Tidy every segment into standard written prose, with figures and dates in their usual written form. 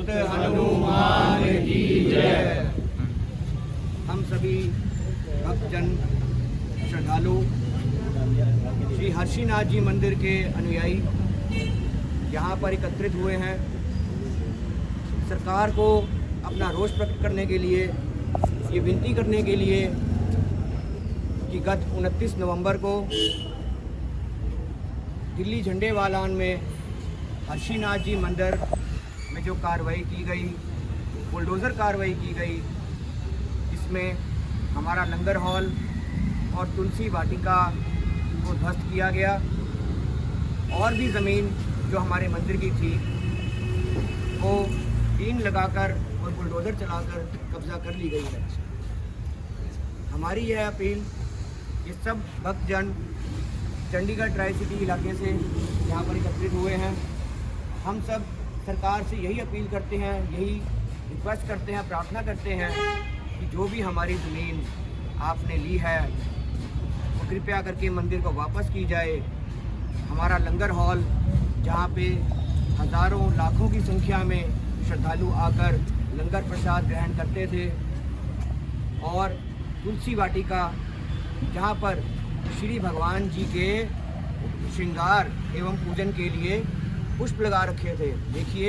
समर्थ हनुमान की जय। हम सभी भक्तजन श्रद्धालु श्री हर्षिनाथ जी मंदिर के अनुयायी यहाँ पर एकत्रित हुए हैं सरकार को अपना रोष प्रकट करने के लिए, ये विनती करने के लिए कि गत 29 नवंबर को दिल्ली झंडे वालान में हर्षिनाथ जी मंदिर में जो कार्रवाई की गई, बुलडोज़र कार्रवाई की गई, इसमें हमारा लंगर हॉल और तुलसी वाटिका को ध्वस्त किया गया और भी ज़मीन जो हमारे मंदिर की थी वो टीन लगाकर और बुलडोज़र चलाकर कब्ज़ा कर ली गई है। हमारी यह अपील ये सब भक्तजन चंडीगढ़ ट्राई सिटी इलाके से यहाँ पर एकत्रित हुए हैं। हम सब सरकार से यही अपील करते हैं, यही रिक्वेस्ट करते हैं, प्रार्थना करते हैं कि जो भी हमारी ज़मीन आपने ली है वो कृपया करके मंदिर को वापस की जाए। हमारा लंगर हॉल जहाँ पे हज़ारों लाखों की संख्या में श्रद्धालु आकर लंगर प्रसाद ग्रहण करते थे और तुलसी वाटिका जहाँ पर श्री भगवान जी के श्रृंगार एवं पूजन के लिए पुष्प लगा रखे थे। देखिए,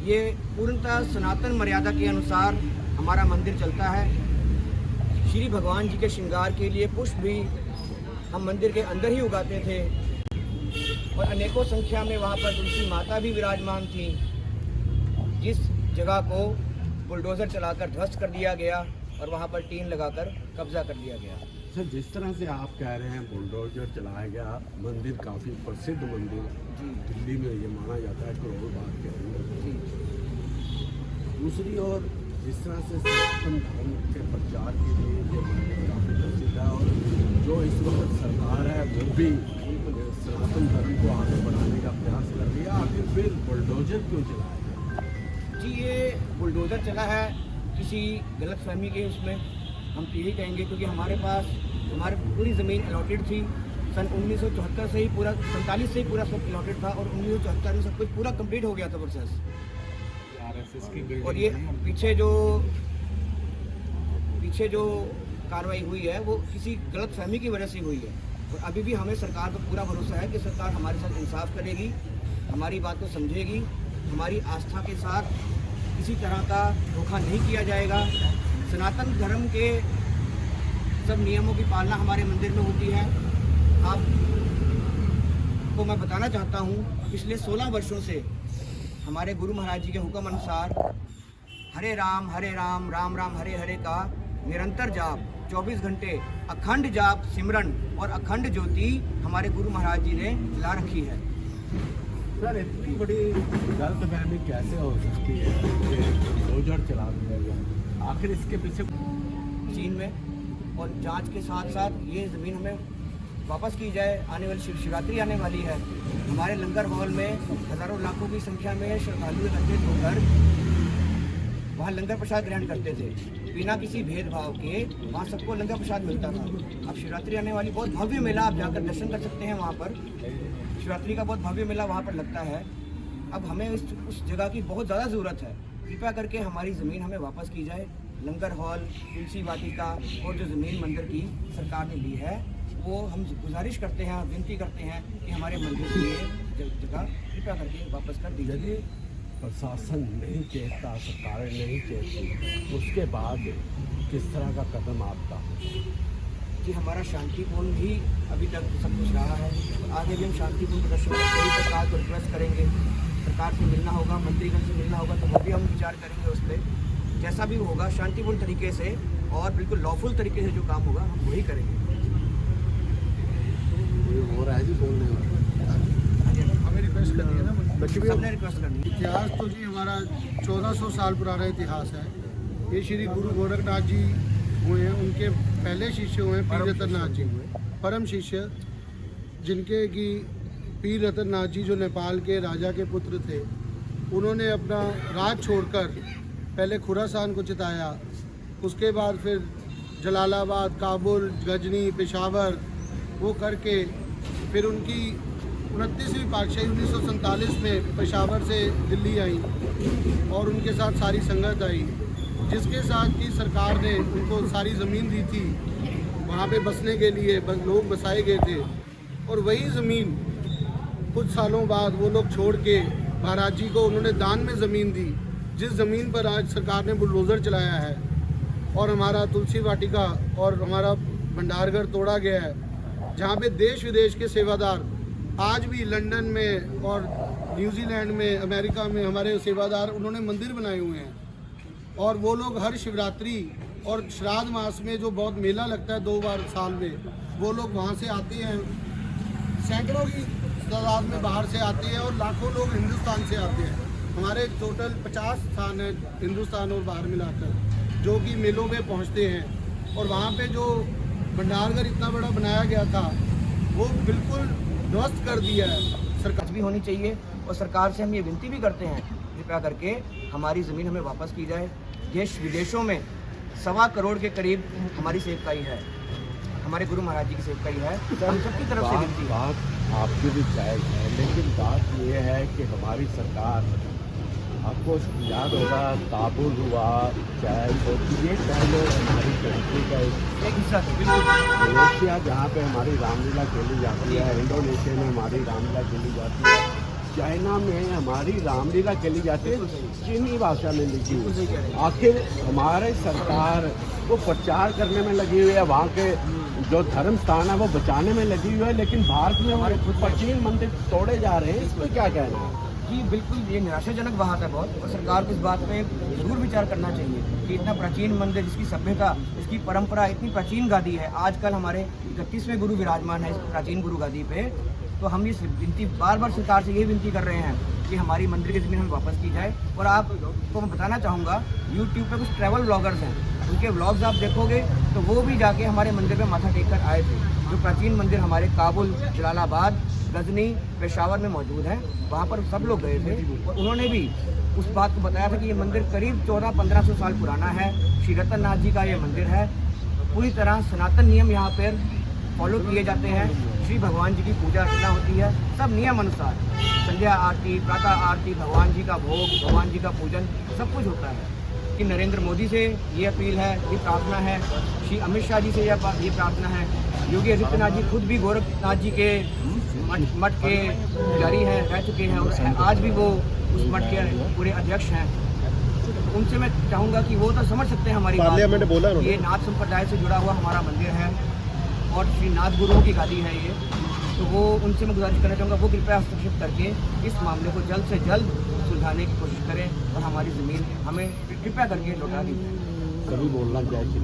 ये पूर्णतः सनातन मर्यादा के अनुसार हमारा मंदिर चलता है। श्री भगवान जी के श्रृंगार के लिए पुष्प भी हम मंदिर के अंदर ही उगाते थे और अनेकों संख्या में वहाँ पर तुलसी माता भी विराजमान थी, जिस जगह को बुलडोज़र चलाकर ध्वस्त कर दिया गया और वहाँ पर टीन लगाकर कब्जा कर लिया गया। सर, जिस तरह से आप कह रहे हैं बुलडोज़र चलाया गया, मंदिर काफ़ी प्रसिद्ध मंदिर दिल्ली में ये माना जाता है करोड़ बाग के अंदर। दूसरी ओर जिस तरह से सनातन धर्म के प्रचार के लिए ये मंदिर काफ़ी प्रसिद्ध है और जो इस वक्त सरकार है वो भी सनातन धर्म को आगे बढ़ाने का प्रयास कर रही है, आखिर फिर बुलडोज़र क्यों चलाया गया? जी, ये बुलडोज़र चला है किसी गलतफहमी के उसमें हम तो यही कहेंगे, क्योंकि हमारे पास हमारी पूरी ज़मीन अलॉटेड थी। सन 1974 से ही पूरा 47 से ही पूरा सब अलॉटेड था और 1974 में सब कुछ पूरा कंप्लीट हो गया था प्रोसेस। और ये पीछे जो कार्रवाई हुई है वो किसी गलतफहमी की वजह से हुई है और अभी भी हमें सरकार पर पूरा भरोसा है कि सरकार हमारे साथ इंसाफ करेगी, हमारी बात को समझेगी, हमारी आस्था के साथ किसी तरह का धोखा नहीं किया जाएगा। सनातन धर्म के सब नियमों की पालना हमारे मंदिर में होती है। आपको मैं बताना चाहता हूँ, पिछले 16 वर्षों से हमारे गुरु महाराज जी के हुक्म अनुसार हरे राम राम राम हरे हरे का निरंतर जाप 24 घंटे अखंड जाप सिमरन और अखंड ज्योति हमारे गुरु महाराज जी ने ला रखी है। सर, इतनी बड़ी गलतफहमी कैसे हो सकती है कि बुलडोज़र चला दिया गया? आखिर इसके पीछे चीन में और जांच के साथ साथ ये ज़मीन हमें वापस की जाए। आने वाली शिवरात्रि आने वाली है। हमारे लंगर हॉल में हज़ारों लाखों की संख्या में श्रद्धालु एकत्रित होकर वहाँ लंगर प्रसाद ग्रहण करते थे बिना किसी भेदभाव के। वहाँ सबको लंगर प्रसाद मिलता था। अब शिवरात्रि आने वाली, बहुत भव्य मेला, आप जाकर दर्शन कर सकते हैं। वहाँ पर शिवरात्रि का बहुत भव्य मेला वहाँ पर लगता है। अब हमें उस जगह की बहुत ज़्यादा ज़रूरत है। कृपया करके हमारी ज़मीन हमें वापस की जाए। लंगर हॉल, तुलसी वाटिका और जो ज़मीन मंदिर की सरकार ने ली है वो हम गुजारिश करते हैं, विनती करते हैं कि हमारे मंदिर की ये जगह कृपया करके वापस कर दी जाए। प्रशासन नहीं चेतता, सरकारें नहीं चेतती, उसके बाद किस तरह का कदम आपका? कि हमारा शांतिपूर्ण ही अभी तक सब कुछ रहा है। आगे भी हम शांतिपूर्ण प्रदर्शन करके ही सरकार को रिक्वेस्ट करेंगे। सरकार से मिलना होगा, मंत्रीगण से मिलना होगा, तो वो भी हम विचार करेंगे उस पर। जैसा भी होगा शांतिपूर्ण तरीके से और बिल्कुल लॉफुल तरीके से जो काम होगा हम वही करेंगे। हो रहा है जी बोलने वाला, हमें रिक्वेस्ट करनी है ना, सबने रिक्वेस्ट करनी है। इतिहास तो जी हमारा 1400 साल पुराना इतिहास है। ये श्री गुरु गोरखनाथ जी हुए हैं, उनके पहले शिष्य हुए पीर रतननाथ जी, परम शिष्य, जिनके कि पीर रतननाथ जी जो नेपाल के राजा के पुत्र थे, उन्होंने अपना राज छोड़कर पहले खुरासान को चिताया, उसके बाद फिर जलालाबाद, काबुल, गजनी, पेशावर वो करके फिर उनकी 29वीं पातशाही 1947 में पेशावर से दिल्ली आई और उनके साथ सारी संगत आई, जिसके साथ कि सरकार ने उनको सारी ज़मीन दी थी, वहाँ पे बसने के लिए लोग बसाए गए थे। और वही ज़मीन कुछ सालों बाद वो लोग छोड़ के महाराज जी को उन्होंने दान में ज़मीन दी, जिस ज़मीन पर आज सरकार ने बुलडोज़र चलाया है और हमारा तुलसी वाटिका और हमारा भंडारघर तोड़ा गया है, जहाँ पे देश विदेश के सेवादार आज भी लंदन में और न्यूजीलैंड में, अमेरिका में हमारे सेवादार उन्होंने मंदिर बनाए हुए हैं। और वो लोग हर शिवरात्रि और श्राद्ध मास में जो बहुत मेला लगता है 2 बार साल में, वो लोग वहाँ से आते हैं, सैकड़ों की तादाद में बाहर से आते हैं और लाखों लोग हिंदुस्तान से आते हैं। हमारे टोटल 50 स्थान हैं हिंदुस्तान और बाहर मिलाकर, जो कि मेलों में पहुँचते हैं। और वहाँ पे जो भंडारघर इतना बड़ा बनाया गया था वो बिल्कुल ध्वस्त कर दिया है सरकार भी होनी चाहिए। और सरकार से हम ये विनती भी करते हैं, कृपया करके हमारी ज़मीन हमें वापस की जाए। देश विदेशों में 1.25 करोड़ के करीब हमारी सेवकाई है, हमारे गुरु महाराज जी की सेवकाई है। हम सबकी तरफ से विनती है। बात आपकी भी जायज़ है, लेकिन बात ये है कि हमारी सरकार, आपको याद होगा काबुल हुआ, चाहे तो ये पहले हमारी कंट्री का एक हिस्सा था, बिल्कुल। मलेशिया जहाँ पे हमारी रामलीला खेली जाती है, इंडोनेशिया में हमारी रामलीला खेली जाती है, चाइना में हमारी रामलीला खेली जाती है, चीनी भाषा में लिखी हुई है। आखिर हमारे सरकार वो प्रचार करने में लगी हुई है, वहाँ के जो धर्म स्थान है वो बचाने में लगी हुई है, लेकिन भारत में हमारे प्राचीन मंदिर तोड़े जा रहे हैं। इस पर क्या कहना है? जी बिल्कुल, ये निराशाजनक बात है बहुत। और सरकार को इस बात पे ज़रूर विचार करना चाहिए कि इतना प्राचीन मंदिर, जिसकी सभ्यता, इसकी परंपरा इतनी प्राचीन गादी है, आजकल हमारे 31वें गुरु विराजमान है इस प्राचीन गुरु गादी पे। तो हम ये विनती बार बार सरकार से ये विनती कर रहे हैं कि हमारी मंदिर की ज़मीन हमें वापस की जाए। और आपको मैं बताना चाहूँगा, यूट्यूब पे कुछ ट्रैवल ब्लॉगर्स हैं, उनके व्लॉग्स आप देखोगे तो वो भी जाके हमारे मंदिर पे माथा टेक कर आए थे। जो प्राचीन मंदिर हमारे काबुल, जलालाबाद, गजनी, पेशावर में मौजूद हैं, वहाँ पर सब लोग गए थे और उन्होंने भी उस बात को बताया था कि ये मंदिर करीब 1400-1500 साल पुराना है। श्री रतननाथ जी का ये मंदिर है। पूरी तरह सनातन नियम यहाँ पर फॉलो किए जाते हैं। श्री भगवान जी की पूजा अर्चना होती है, सब नियम अनुसार। संध्या आरती, प्रातः आरती, भगवान जी का भोग, भगवान जी का पूजन, सब कुछ होता है। कि नरेंद्र मोदी से ये अपील है, ये प्रार्थना है, श्री अमित शाह जी से ये प्रार्थना है। योगी आदित्यनाथ जी खुद भी गोरखनाथ जी के मठ के पुजारी हैं, रह चुके हैं और आज भी वो उस मठ के पूरे अध्यक्ष हैं। तो उनसे मैं चाहूँगा कि वो तो समझ सकते हैं हमारी बात बोला। ये नाथ संप्रदाय से जुड़ा हुआ हमारा मंदिर है और श्री नाथ गुरुओं की गादी है ये। तो वो उनसे मैं गुजारिश करना चाहूँगा, वो कृपया हस्तक्षेप करके इस मामले को जल्द से जल्द सुलझाने की कोशिश करें और हमारी ज़मीन हमें कृपया करके लौटा दी। कभी बोलना चाहिए।